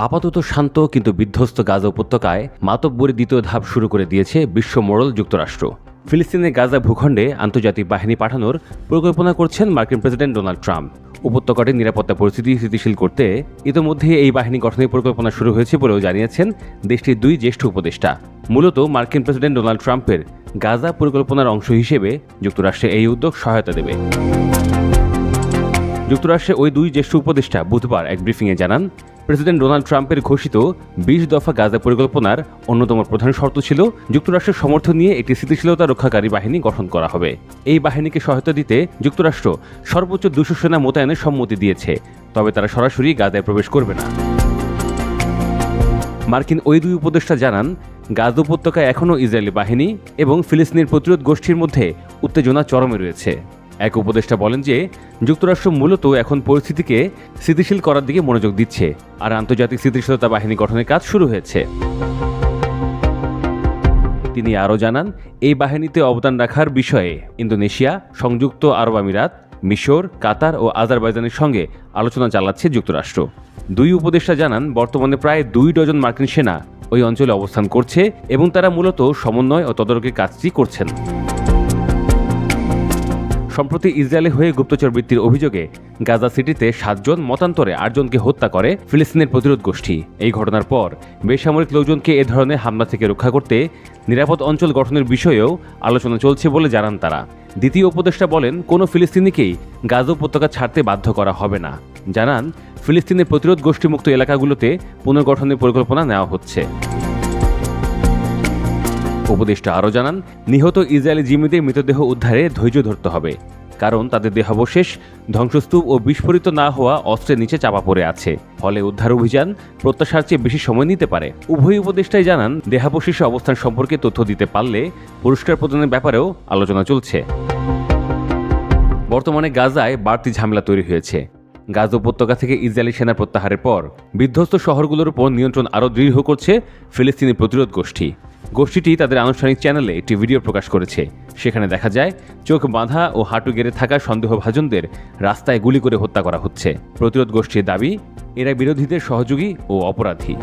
আপাতত শান্ত কিন্তু বিধ্বস্ত গাজা উপত্যকায় মাতব্বরি দ্বিতীয় ধাপ শুরু করে দিয়েছে বিশ্ব মোড়ল যুক্তরাষ্ট্র। ফিলিস্তিনের গাজা ভূখণ্ডে আন্তর্জাতিক বাহিনী পাঠানোর পরিকল্পনা করছেন মার্কিন প্রেসিডেন্ট ডোনাল্ড ট্রাম্প। উপত্যকাটির নিরাপত্তা পরিস্থিতি স্থিতিশীল করতে ইতিমধ্যে এই বাহিনী গঠনের পরিকল্পনা শুরু হয়েছে বলেও জানিয়েছেন দেশটির দুই জ্যেষ্ঠ উপদেষ্টা। মূলত মার্কিন প্রেসিডেন্ট ডোনাল্ড ট্রাম্পের গাজা পরিকল্পনার অংশ হিসেবে যুক্তরাষ্ট্রে এই উদ্যোগ সহায়তা দেবে। যুক্তরাষ্ট্রের ওই দুই জ্যেষ্ঠ উপদেষ্টা বুধবার এক ব্রিফিংয়ে জানান, প্রেসিডেন্ট ডোনাল্ড ট্রাম্পের ঘোষিত 20 দফা গাজা পরিকল্পনার অন্যতম প্রধান শর্ত ছিল যুক্তরাষ্ট্রের সমর্থন নিয়ে একটি স্থিতিশীলতা রক্ষাকারী বাহিনী গঠন করা হবে। এই বাহিনীকে সহায়তা দিতে যুক্তরাষ্ট্র সর্বোচ্চ 200 সেনা মোতায়েনের সম্মতি দিয়েছে, তবে তারা সরাসরি গাজায় প্রবেশ করবে না। মার্কিন ওই দুই উপদেষ্টা জানান, গাজা উপত্যকায় এখনও ইসরায়েলি বাহিনী এবং ফিলিস্তিনের প্রতিরোধ গোষ্ঠীর মধ্যে উত্তেজনা চরমে রয়েছে। এক উপদেষ্টা বলেন যে যুক্তরাষ্ট্র মূলত এখন পরিস্থিতিকে স্থিতিশীল করার দিকে মনোযোগ দিচ্ছে, আর আন্তর্জাতিক স্থিতিশীলতা বাহিনী গঠনের কাজ শুরু হয়েছে। তিনি আরও জানান, এই বাহিনীতে অবদান রাখার বিষয়ে ইন্দোনেশিয়া, সংযুক্ত আরব আমিরাত, মিশর, কাতার ও আজারবাইজানের সঙ্গে আলোচনা চালাচ্ছে যুক্তরাষ্ট্র। দুই উপদেষ্টা জানান, বর্তমানে প্রায় 2 ডজন মার্কিন সেনা ওই অঞ্চলে অবস্থান করছে এবং তারা মূলত সমন্বয় ও তদারকির কাজটি করছেন। সম্প্রতি ইসরায়েলে হয়ে গুপ্তচর বৃত্তির অভিযোগে গাজা সিটিতে 7 জন মতান্তরে 8 জনকে হত্যা করে ফিলিস্তিনের প্রতিরোধ গোষ্ঠী। এই ঘটনার পর বেসামরিক লোকজনকে এ ধরনের হামলা থেকে রক্ষা করতে নিরাপদ অঞ্চল গঠনের বিষয়েও আলোচনা চলছে বলে জানান তারা। দ্বিতীয় উপদেষ্টা বলেন, কোনো ফিলিস্তিনিকেই গাজা উপত্যকা ছাড়তে বাধ্য করা হবে না। জানান, ফিলিস্তিনের প্রতিরোধ গোষ্ঠীমুক্ত এলাকাগুলোতে পুনর্গঠনের পরিকল্পনা নেওয়া হচ্ছে। উপদেষ্টা আরও জানান, নিহত ইসরায়েলি জিম্মিদের মৃতদেহ উদ্ধারে ধৈর্য ধরতে হবে, কারণ তাদের দেহাবশেষ ধ্বংসস্তূপ ও বিস্ফোরিত না হওয়া অস্ত্রের নিচে চাপা পড়ে আছে, ফলে উদ্ধার অভিযান প্রত্যাশার চেয়ে বেশি সময় নিতে পারে। উভয় উপদেষ্টাই জানান, দেহাবশেষের অবস্থান সম্পর্কে তথ্য দিতে পারলে পুরস্কার প্রদানের ব্যাপারেও আলোচনা চলছে। বর্তমানে গাজায় বাড়তি ঝামেলা তৈরি হয়েছে। গাজা উপত্যকা থেকে ইসরায়েলি সেনা প্রত্যাহারের পর বিধ্বস্ত শহরগুলোর উপর নিয়ন্ত্রণ আরও দৃঢ় করছে ফিলিস্তিনি প্রতিরোধ গোষ্ঠী। গোষ্ঠীটি তাদের আনুষ্ঠানিক চ্যানেলে একটি ভিডিও প্রকাশ করেছে। সেখানে দেখা যায় চোখ বাঁধা ও হাঁটু গেড়ে থাকা সন্দেহভাজনদের রাস্তায় গুলি করে হত্যা করা হচ্ছে। প্রতিরোধ গোষ্ঠীর দাবি, এরা বিরোধীদের সহযোগী ও অপরাধী।